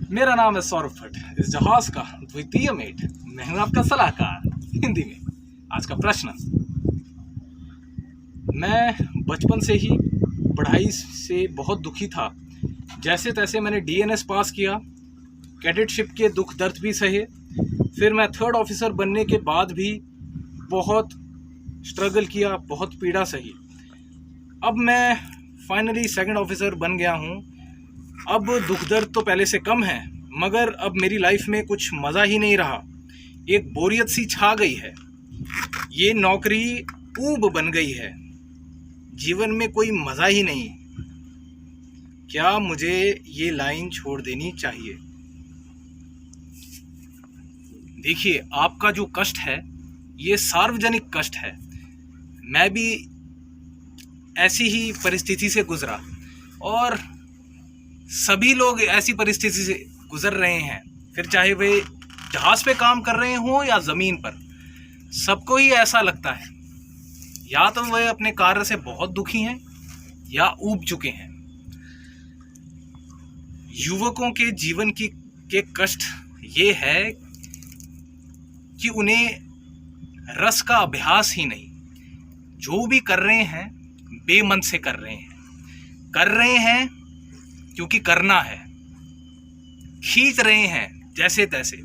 मेरा नाम है सौरभ भट्ट, इस जहाज का द्वितीय मेट। मैं हूं आपका सलाहकार हिंदी में। आज का प्रश्न, मैं बचपन से ही पढ़ाई से बहुत दुखी था। जैसे तैसे मैंने डीएनएस पास किया, कैडेटशिप के दुख दर्द भी सहे। फिर मैं 3rd ऑफिसर बनने के बाद भी बहुत स्ट्रगल किया, बहुत पीड़ा सही। अब मैं फाइनली 2nd ऑफिसर बन गया हूँ। अब दुख दर्द तो पहले से कम है, मगर अब मेरी लाइफ में कुछ मज़ा ही नहीं रहा। एक बोरियत सी छा गई है। ये नौकरी ऊब बन गई है। जीवन में कोई मज़ा ही नहीं। क्या मुझे ये लाइन छोड़ देनी चाहिए? देखिए, आपका जो कष्ट है ये सार्वजनिक कष्ट है। मैं भी ऐसी ही परिस्थिति से गुजरा और सभी लोग ऐसी परिस्थिति से गुजर रहे हैं। फिर चाहे वे जहाज़ पे काम कर रहे हों या ज़मीन पर, सबको ही ऐसा लगता है। या तो वे अपने कार्य से बहुत दुखी हैं या ऊब चुके हैं। युवकों के जीवन के कष्ट ये है कि उन्हें रस का अभ्यास ही नहीं। जो भी कर रहे हैं बेमन से कर रहे हैं क्योंकि करना है। खींच रहे हैं जैसे तैसे,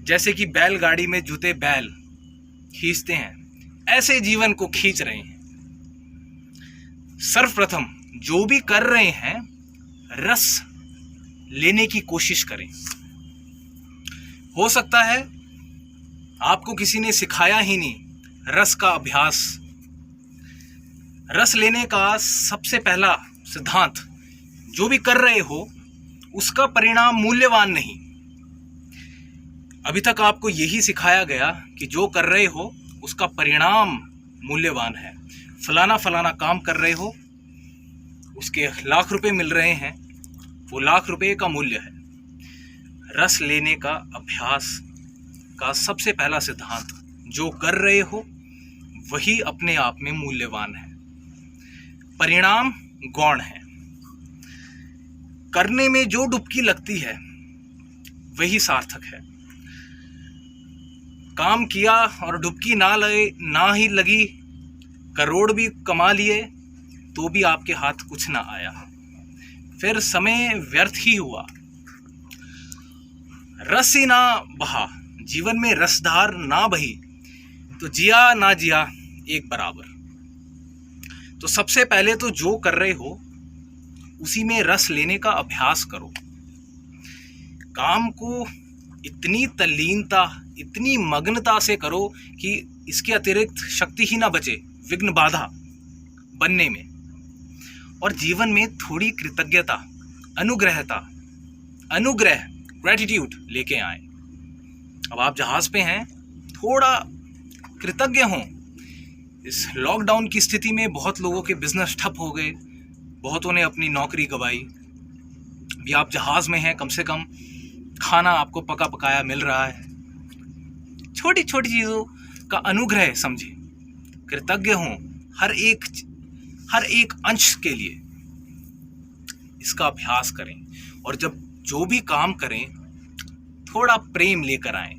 जैसे कि बैलगाड़ी में जुते बैल खींचते हैं, ऐसे जीवन को खींच रहे हैं। सर्वप्रथम जो भी कर रहे हैं रस लेने की कोशिश करें। हो सकता है आपको किसी ने सिखाया ही नहीं रस का अभ्यास। रस लेने का सबसे पहला सिद्धांत, जो भी कर रहे हो उसका परिणाम मूल्यवान नहीं। अभी तक आपको यही सिखाया गया कि जो कर रहे हो उसका परिणाम मूल्यवान है। फलाना काम कर रहे हो, उसके लाख रुपए मिल रहे हैं, वो लाख रुपए का मूल्य है। रस लेने का अभ्यास का सबसे पहला सिद्धांत, जो कर रहे हो वही अपने आप में मूल्यवान है। परिणाम गौण है। करने में जो डुबकी लगती है वही सार्थक है। काम किया और डुबकी ना ही लगी, करोड़ भी कमा लिए तो भी आपके हाथ कुछ ना आया, फिर समय व्यर्थ ही हुआ। रस ही ना बहा, जीवन में रसधार ना बही तो जिया ना जिया एक बराबर। तो सबसे पहले तो जो कर रहे हो उसी में रस लेने का अभ्यास करो। काम को इतनी तल्लीनता, इतनी मग्नता से करो कि इसके अतिरिक्त शक्ति ही ना बचे विघ्न बाधा बनने में। और जीवन में थोड़ी कृतज्ञता, अनुग्रह ग्रेटिट्यूड लेके आए। अब आप जहाज पे हैं, थोड़ा कृतज्ञ हों। इस लॉकडाउन की स्थिति में बहुत लोगों के बिजनेस ठप हो गए, बहुतों ने अपनी नौकरी गंवाई। भी आप जहाज में हैं, कम से कम खाना आपको पका पकाया मिल रहा है। छोटी छोटी चीज़ों का अनुग्रह समझें, कृतज्ञ हों हर एक अंश के लिए। इसका अभ्यास करें। और जब जो भी काम करें थोड़ा प्रेम लेकर आएं।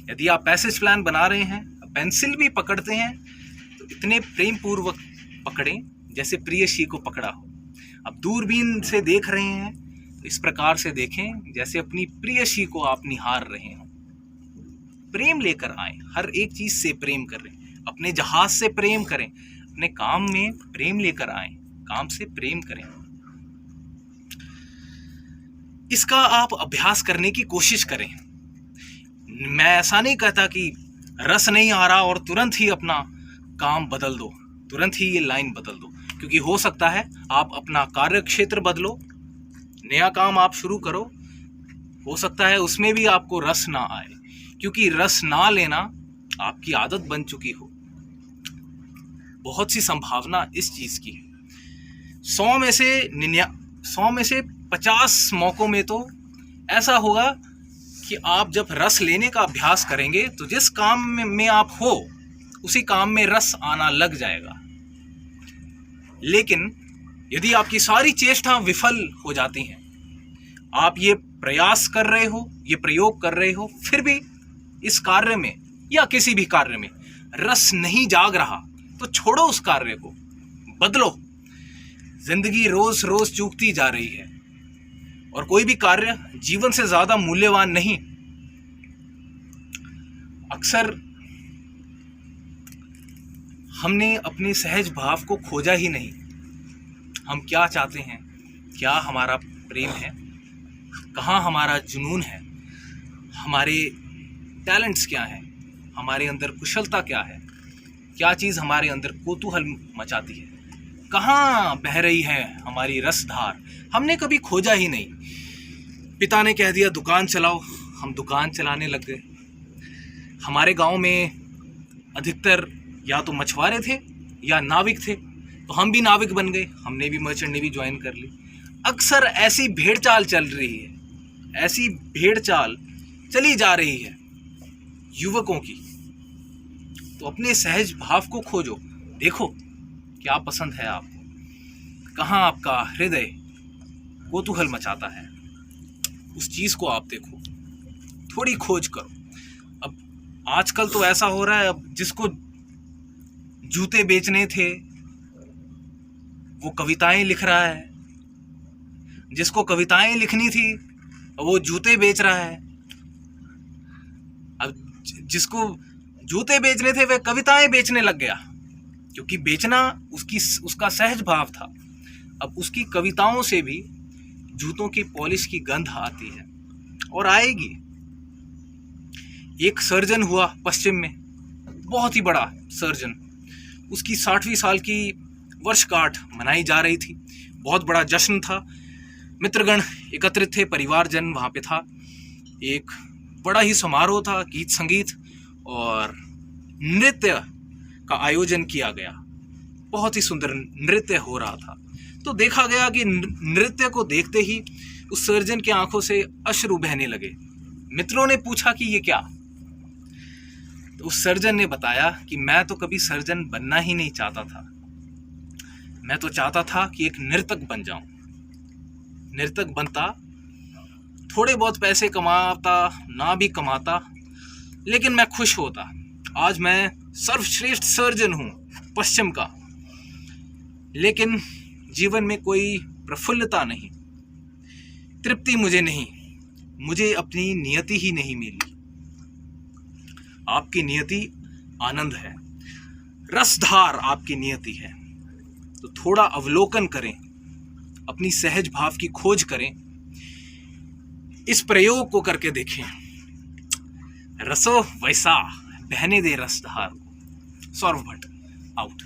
यदि आप पैसेज प्लान बना रहे हैं, पेंसिल भी पकड़ते हैं, तो इतने प्रेम पूर्वक पकड़ें जैसे प्रियसी को पकड़ा हो। अब दूरबीन से देख रहे हैं तो इस प्रकार से देखें जैसे अपनी प्रियसी को आप निहार रहे हो। प्रेम लेकर आए, हर एक चीज से प्रेम करें। अपने जहाज से प्रेम करें, अपने काम में प्रेम लेकर आए, काम से प्रेम करें। इसका आप अभ्यास करने की कोशिश करें। मैं ऐसा नहीं कहता कि रस नहीं आ रहा और तुरंत ही अपना काम बदल दो, तुरंत ही ये लाइन बदल दो, क्योंकि हो सकता है आप अपना कार्य क्षेत्र बदलो, नया काम आप शुरू करो, हो सकता है उसमें भी आपको रस ना आए, क्योंकि रस ना लेना आपकी आदत बन चुकी हो। बहुत सी संभावना इस चीज की है। 100 में से 50 मौकों में तो ऐसा होगा कि आप जब रस लेने का अभ्यास करेंगे तो जिस काम में आप हो उसी काम में रस आना लग जाएगा। लेकिन यदि आपकी सारी चेष्टा विफल हो जाती हैं, आप ये प्रयास कर रहे हो, ये प्रयोग कर रहे हो, फिर भी इस कार्य में या किसी भी कार्य में रस नहीं जाग रहा, तो छोड़ो उस कार्य को, बदलो। जिंदगी रोज रोज चूकती जा रही है और कोई भी कार्य जीवन से ज्यादा मूल्यवान नहीं। अक्सर हमने अपने सहज भाव को खोजा ही नहीं। हम क्या चाहते हैं, क्या हमारा प्रेम है, कहाँ हमारा जुनून है, हमारे टैलेंट्स क्या हैं, हमारे अंदर कुशलता क्या है, क्या चीज़ हमारे अंदर कौतूहल मचाती है, कहाँ बह रही है हमारी रसधार, हमने कभी खोजा ही नहीं। पिता ने कह दिया दुकान चलाओ, हम दुकान चलाने लग गए। हमारे गांव में अधिकतर या तो मछुआरे थे या नाविक थे, तो हम भी नाविक बन गए, हमने भी मर्चेंट नेवी ज्वाइन कर ली। अक्सर ऐसी भेड़ चाल चल रही है, ऐसी भेड़ चाल चली जा रही है युवकों की। तो अपने सहज भाव को खोजो, देखो क्या पसंद है आपको, कहाँ आपका हृदय कौतूहल मचाता है, उस चीज़ को आप देखो, थोड़ी खोज करो। अब आजकल तो ऐसा हो रहा है, अब जिसको जूते बेचने थे वो कविताएं लिख रहा है, जिसको कविताएं लिखनी थी वो जूते बेच रहा है। अब जिसको जूते बेचने थे वह कविताएं बेचने लग गया, क्योंकि बेचना उसका सहज भाव था। अब उसकी कविताओं से भी जूतों की पॉलिश की गंध आती है और आएगी। एक सर्जन हुआ पश्चिम में, बहुत ही बड़ा सर्जन, उसकी 60वीं साल की वर्षगांठ मनाई जा रही थी, बहुत बड़ा जश्न था, मित्रगण एकत्रित थे, परिवारजन वहाँ पे था, एक बड़ा ही समारोह था, गीत संगीत और नृत्य का आयोजन किया गया। बहुत ही सुंदर नृत्य हो रहा था। तो देखा गया कि नृत्य को देखते ही उस सर्जन की आंखों से अश्रु बहने लगे। मित्रों ने पूछा कि ये क्या? तो उस सर्जन ने बताया कि मैं तो कभी सर्जन बनना ही नहीं चाहता था, मैं तो चाहता था कि एक नर्तक बन जाऊं। नर्तक बनता, थोड़े बहुत पैसे कमाता, ना भी कमाता, लेकिन मैं खुश होता। आज मैं सर्वश्रेष्ठ सर्जन हूं पश्चिम का, लेकिन जीवन में कोई प्रफुल्लता नहीं, तृप्ति मुझे नहीं, मुझे अपनी नियति ही नहीं मिली। आपकी नियति आनंद है, रसधार आपकी नियति है। तो थोड़ा अवलोकन करें, अपनी सहज भाव की खोज करें, इस प्रयोग को करके देखें। रसो वैसा बहने दे रसधार। सौरभ भट्ट आउट।